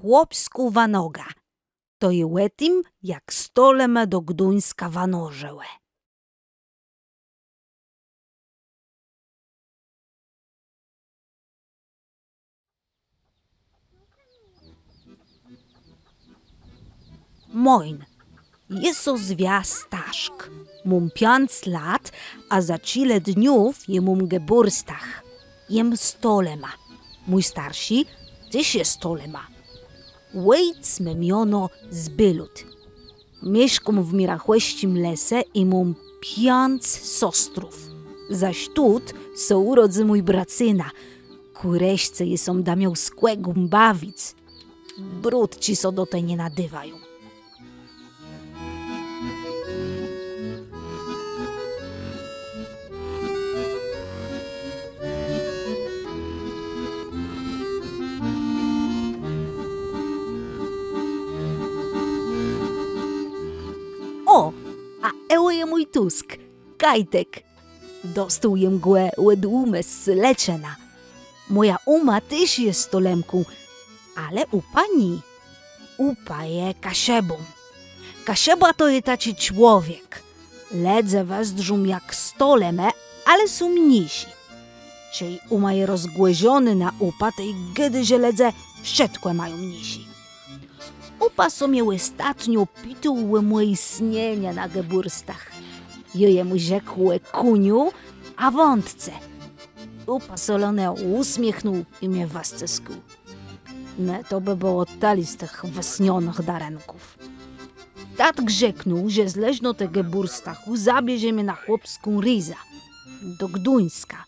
chłopsku wanoga. To je łetim, jak stoleme do Gduńska wanożełe. Moin, jeso zwia Staszk. Mum 5 lat, a za cile dniów je mum geburstach. Jem stolema. Mój starsi też je stolema. Łejc me miono Zbylut. Mieszkam w mirachłeścim lese i mum 5 sostrów. Zaś tut so urodzy mój bracyna. Kureśce je som da miał skłegum bawic. Brud ci so do tej nie nadywają. O, a eło je mój tusk, Kajtek. Dostał jem głę łedłume z leczena. Moja uma też jest stolemką, ale upa ni. Upa je kaszebą. Kaszeba to je taci człowiek. Ledze wezdrzum jak stoleme, ale są mniejsi. Czyli uma je rozgłeziony na upa, tej gdy że ledze wszetłe mają mniejsi. Upa so miały statnio pituły moje śnienia na geburstach. Jemu rzekłe kuniu, a wątce. Upa solone uśmiechnął i mnie wascesku. Ne to by było tali z tych wesnionych darenków. Tat grzeknął, że zleżno te geburstachu zabierze mnie na chłopską ryza, do Gduńska.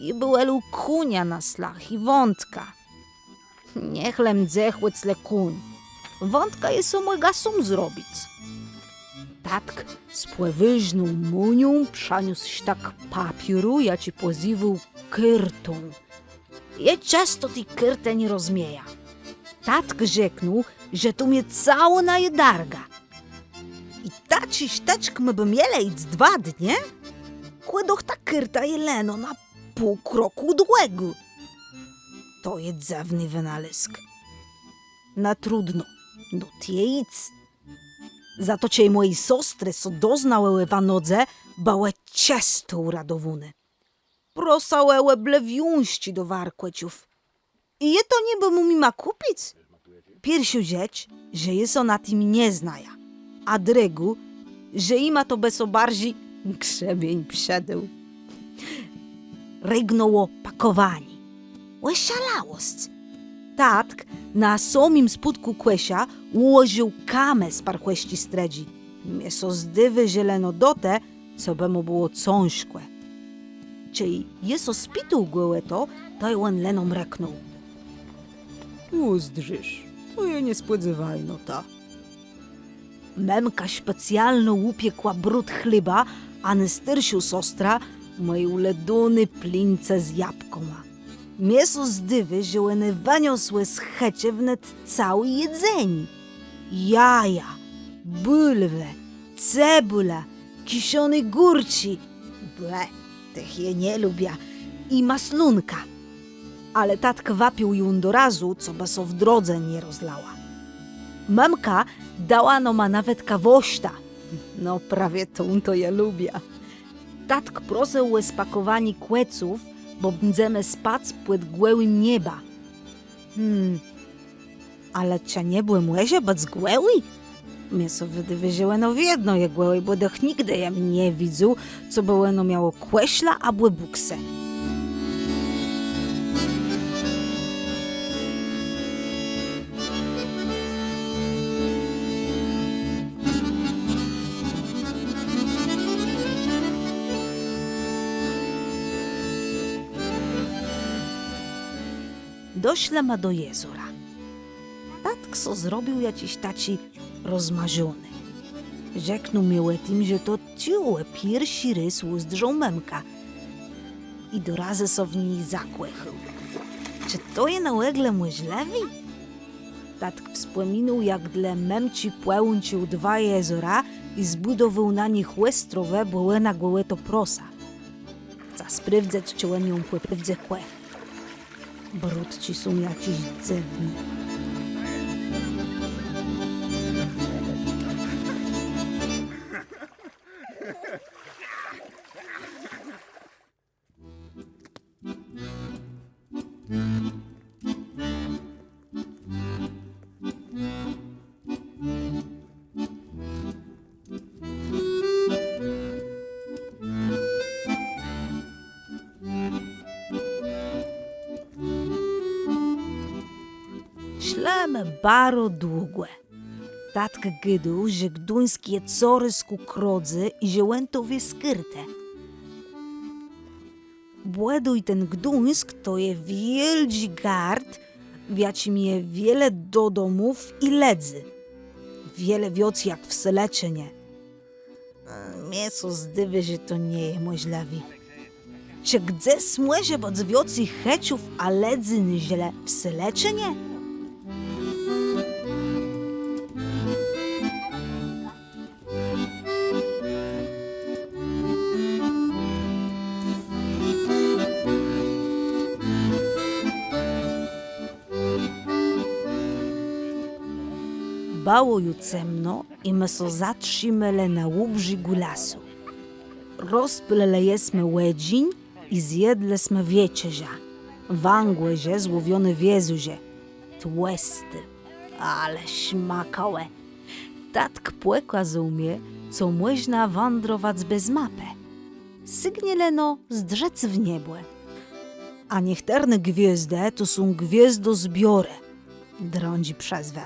I byłelu kunia na slach i wątka. Niechlem dzechłec le kuń. Wątka jest o mojego sum zrobić. Tatk spływyżnął munią, przaniósł tak papieru, ja ci poziwał kyrtą. Je często ty kyrtę nie rozmieja. Tatk rzeknął, że to mnie cało najedarga. I taci szteczk my by mieli iść 2 dnie? Kłedoch ta kyrta jeleno na pół kroku dłego. To jest zewny wynalazk. Na trudno. No tiejc. Za to ciej mojej sostry, co doznały wanodze, bałe ciasto uradowune. Prosałełe blewiunści do warkłeciów. I je to niby mu mi ma kupić? Piersiu rzecz, że jest ona tym nie znaja. A dregu, że ima to beso bardziej grzebień przedeł. Regnęło pakowani. Łeszalałość. Tatk na samym spódku kłesia ułożył kamę z parchłeści stredzi. Mięso zdywy zieleno dote, co by mu było cążkłe. Czyli jeso spitu głęłe to i on lenom reknął. Uzdrzysz, to je nie spłydzywaj, no ta. Memka specjalno upiekła brud chleba, a na styrsiu sostra moje ledony plince z jabłkoma. Mięso zdywy, że one waniosłe z checie wnet cały jedzeń. Jaja, bulwe, cebula, kiszony górci. Ble, tych je nie lubia. I maslunka. Ale tatka wapił ją do razu, co beso w drodze nie rozlała. Mamka dała no ma nawet kawośta. No prawie tą to ja lubię. Tatk proseł spakowani kłeców, bo będziemy spać pod głębim nieba. Ale czy nie byłem łezie bez głębi? Mięso wydywyzięło w jedno je głębi, bo doch nigdy ja nie widział, co było no miało kłeśla albo buksę. Doślema do jezora. Tatk so zrobił jakiś taci rozmarzony. Rzeknął mi łetim, że to ciułe pierwszy rys uzdrzą memka. I do razy so w niej zakłechył. Czy to je na łegle możlewi? Tatk wspominał, jak dla memci płęcił 2 jezora i zbudował na nich łestrowe, bo łena gołe to prosa. Chca sprawdzać, czy łen ją pływdze kłe. Brud ci są jakiś dziwny. Ślemy baro długłe. Tatk gydu, że gduńskie corysku krodzy i zielętowie skyrte. Błeduj ten Gduńsk to je wielgi gard, wiać mnie wiele do domów i ledzy. Wiele wioc jak w Seleczenie. Mnie so zdywy, że to nie je możliwi. Czy gdzie smłeże bod wioci heciów, a ledzy źle w Seleczenie? Bało ju cemno i my so zatrzymele na łubrzegu lasu. Rozpylele jesme łedziń i zjedle sme wieczerza. Wangłeże złowione wiezuzie. Tłesty, ale śmakałe. Tatk płekła zumie, co można wandrować bez mapę. Sygnieleno zdrzec w niebłe. A niechterne gwiezdy to są gwiezdozbiory, drądzi przezwę.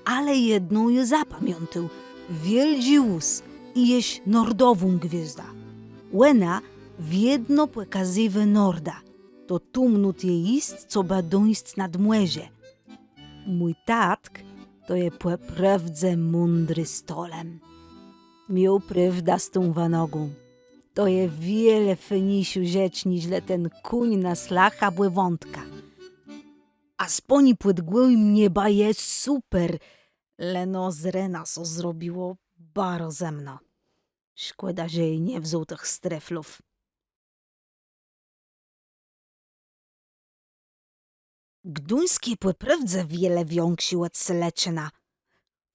Ale jedną je zapamiątył, wielgi łus i jeś nordową gwiezda. Łena w jedno pokazywe norda, to tumnut je ist, co baduńsc nad młezie. Mój tatk to je prawdze mądry stolem. Miał prawda z tą wanogą. To je wiele fenisiu rzecz niźle ten kuń na slacha błewątka. A sponi płydgłym nieba jest super, leno z rena so zrobiło baro ze mno. Szkoda, że jej nie wziął tych streflów. Gduńskie płeprawdze wiele wiąksi od Seleczena.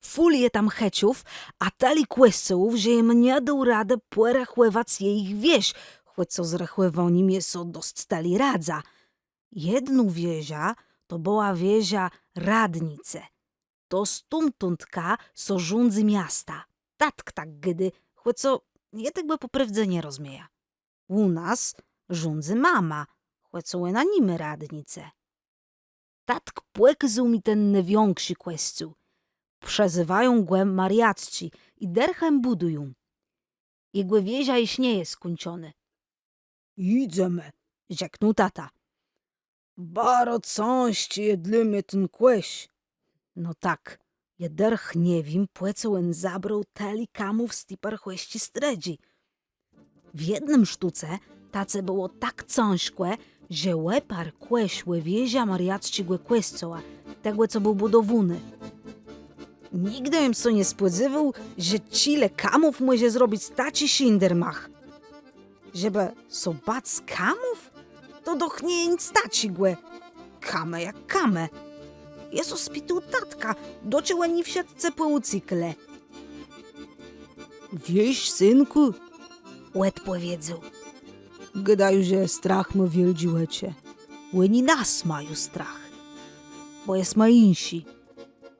Fulie tam heciów, a tali kłescołów, że im nie dał radę płerachływać jej wieś, choć co zrachływał nim je so dostali radza. Jedną wieża to była wieża Radnice. To stumtuntka so rządzy miasta. Tatk tak gdy, choć co nie tak by poprawdze nie rozumieja. U nas rządzy mama, choć co na nimi Radnice. Tatk płekzył mi ten newiąkszy kwestiu. Przezywają go mariacci i derchem budują. Jego wieża iż nie jest skończony. Idziemy, Rzeknął tata. baro coś jedlymy ten kłeś. No tak, jederch nie wiem, płecołen zabrał tali kamów z tiparchłeści stredzi. W jednym sztuce tace było tak ciężkie, że łepar kłeśły wiezia mariacci głę kłescoła, tego co był budowany. Nigdy im so nie spłyzywał, że cile kamów może zrobić taci sindermach. Żeby so bac kamów? To doch nie nic taci głę. Kame jak kame. Jezus spitu tatka, doczęła ni w siatce półcykle. Wieś, synku, Łet powiedzą. gdaj, że strach mu wielgi łecie. Łeni nas mają strach, bo jest ma insi.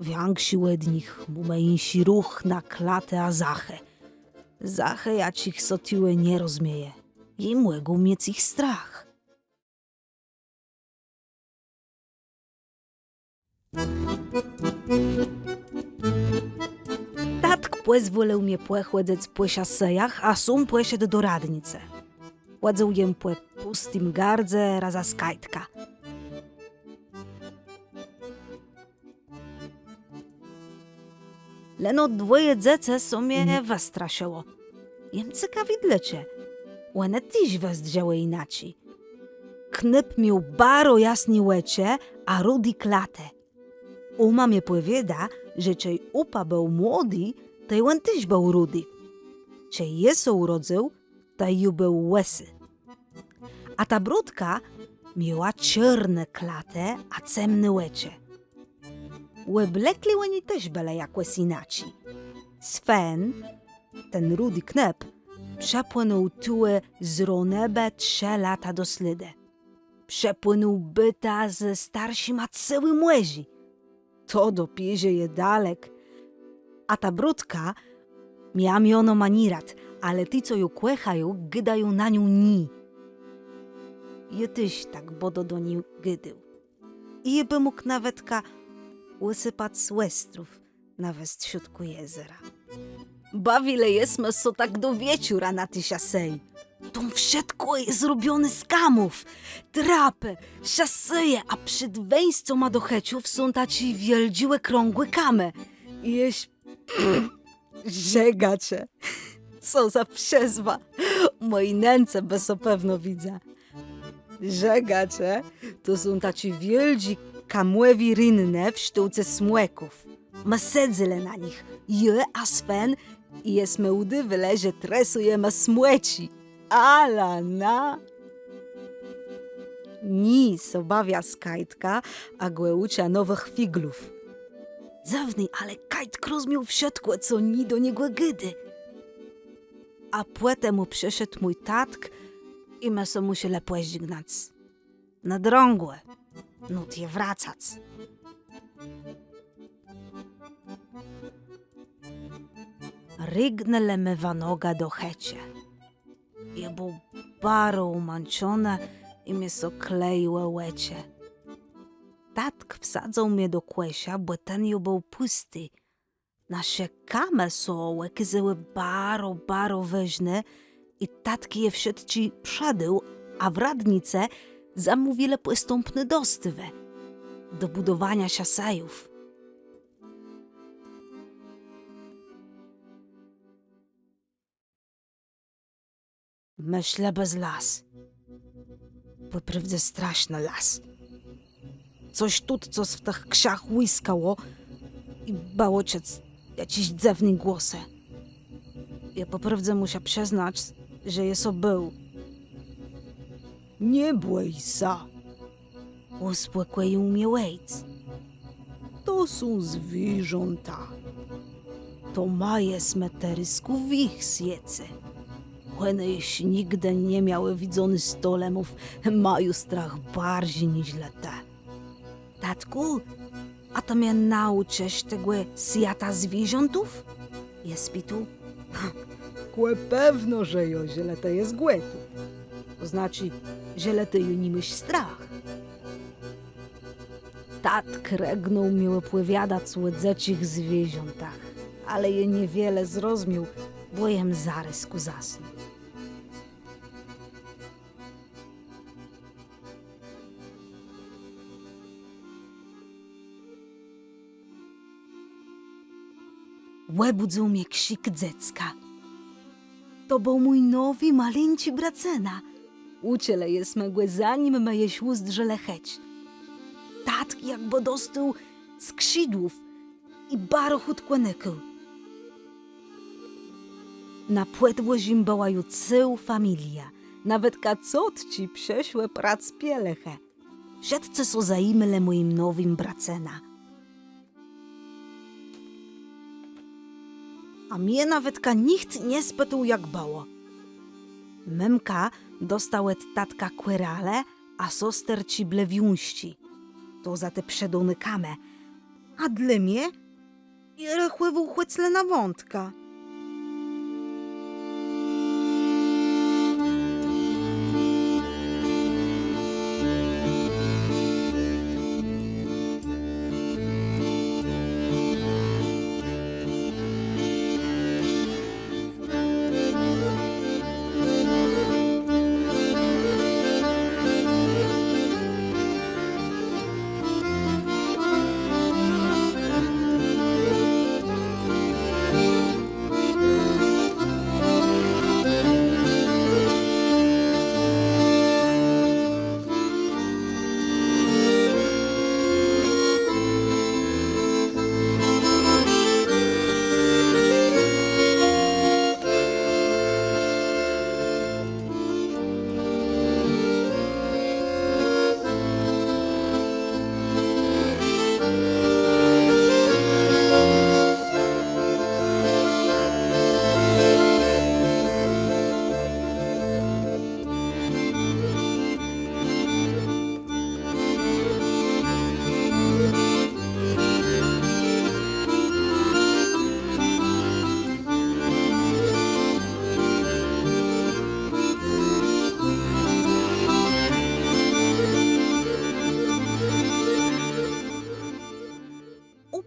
Więksi łednich, bo ma insi ruch na klatę a zachę. Zachę ja cich sotiłe nie rozmieje. Jej mogą mieć ich strach. Tatk pozwolił mnie płechłedzec po szasejach, a sum poszedł do Radnicy. Łedzał jem po pustym gardze raza skajtka. Leno dwoje dzece so mnie wystraszyło. Jem ciekawi dlecie. One tyś wezdziały inaczej. Knyp miał baro jasni łecie, a rudy klatę. Uma mnie powiada, że czej upa był młody, to i on tyś był rudy. Czej jeso urodził, to i był łesy. A ta brudka miała czarne klatę, a cemne łecie. Łeblekli oni też byli jakoś inaczej. Sven, ten rudy knep, przepłynął tułe z Ronebe 3 lata do slydę. Przepłynął byta ze starszym a cały młezi. To dopiezie je dalek. A ta brudka miała miono Manirat, ale ty, co ją kłechają, gydają na nią ni. Je tyś tak bodo do niej gydył. I jeby mógł nawetka usypać z łestrów na środku jezera. Bawile jesmy so tak do wieczora na ty siasej. To wszystko jest zrobione z kamów, trapy, siaseje, a przed wejściem ma do heciów są taci wieldziłe krągłe kamy. Jeś... Żegacze, co za przezwa. Moi nęce bez pewno widzę. Żegacze to są taci wieldzi kamłewi rynne w sztuce smłeków. Ma sedzyle na nich, je a swen i jest mełdy wylezie tresujemy smłeci. Ala na... Nis obawia skajtka, a głęucia nowych figlów. Zawny, ale kajtk rozmiał wszystko, co ni do niego gydy. A płetę mu przyszedł mój tatk i my so musieli pójść gnać. Na drągłe, nut je wracać. Rygnele mewa noga do hecie. Je był baro umancione i mnie so kleiłe łecie. Tatk wsadzał mnie do kłesia, bo ten ju był pusty. Nasze kame so łekyzyły baro weźne i tatki je wszedci przedył, a w radnice zamówili postępny dostywę do budowania siasajów. Myślę bez las. Wyprawdzie straszny las. Coś tut, co w tych ksiach łyskało i bało cię jakiś dzewny głosy. Ja poprawdzie musia przyznać, że jest był. Nie bój sa. Uspłekłe i umie łejc. To są zwierzęta. To maje smeterysku w ich siece. One jeśli nigdy nie miały widzony stolemów, mają strach bardziej niż te. Tatku, a to mnie nauczysz tego świata zwierzątów? Jest pitu? Kłe pewno, że jo źle to jest głetu. To znaczy, źle to jo nie myśl strach. Tatk regnął mi opowiadać o łedzecich zwierzątach, ale je niewiele zrozumiał, bo jem zarysku zasnął. Łebudził mnie krzyk dziecka. To był mój nowy, maleńci bracena. Uciele jest megłe, zanim me jeśło zdrzele heć. Tatk jakby dostał skrzydłów i baro chutko nykył. Na płetwo zim była ju cała familia, nawet kacotci przeszłe prac pieleche. Wszyscy so zaimyle moim nowym bracena. A mnie nawet nikt nie spytał, jak było. Memka dostał od tatka kwerale, a soster ci blewiuści. To za te przedony kamę. A dla mnie i rechływał chłycle na wątka.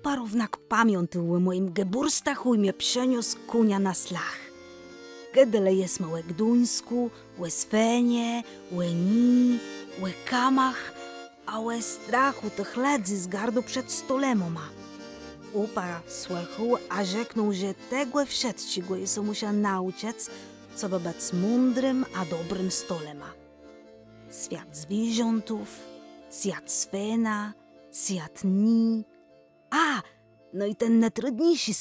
upa równak pamiątył moim geburstach ujmie przeniósł kunia na slach. Kedele jest małe Gduńsku, łe Svenie, łe Ni, łe Kamach, a łe strachu tych ledzy z gardu przed stolemoma. Upa słychał, a rzeknął, że tegłe wszedci go są musiał nauczyć, co by być mądrym a dobrym stolema. Świat zwierzątów, świat Svena, świat Ni. A, no i ten najtrudniejszy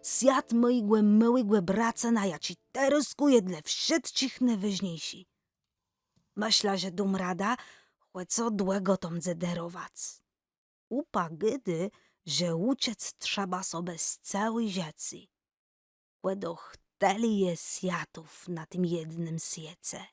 świat mojego małego braca na jaci teraz dla wszystkich najważniejszy. Myślę, że dum rada, chłe co dłego tom zederować. Upa gdy, że uciec trzeba sobie z całej rzeczy. Łedoch teli jest światów na tym jednym świecie.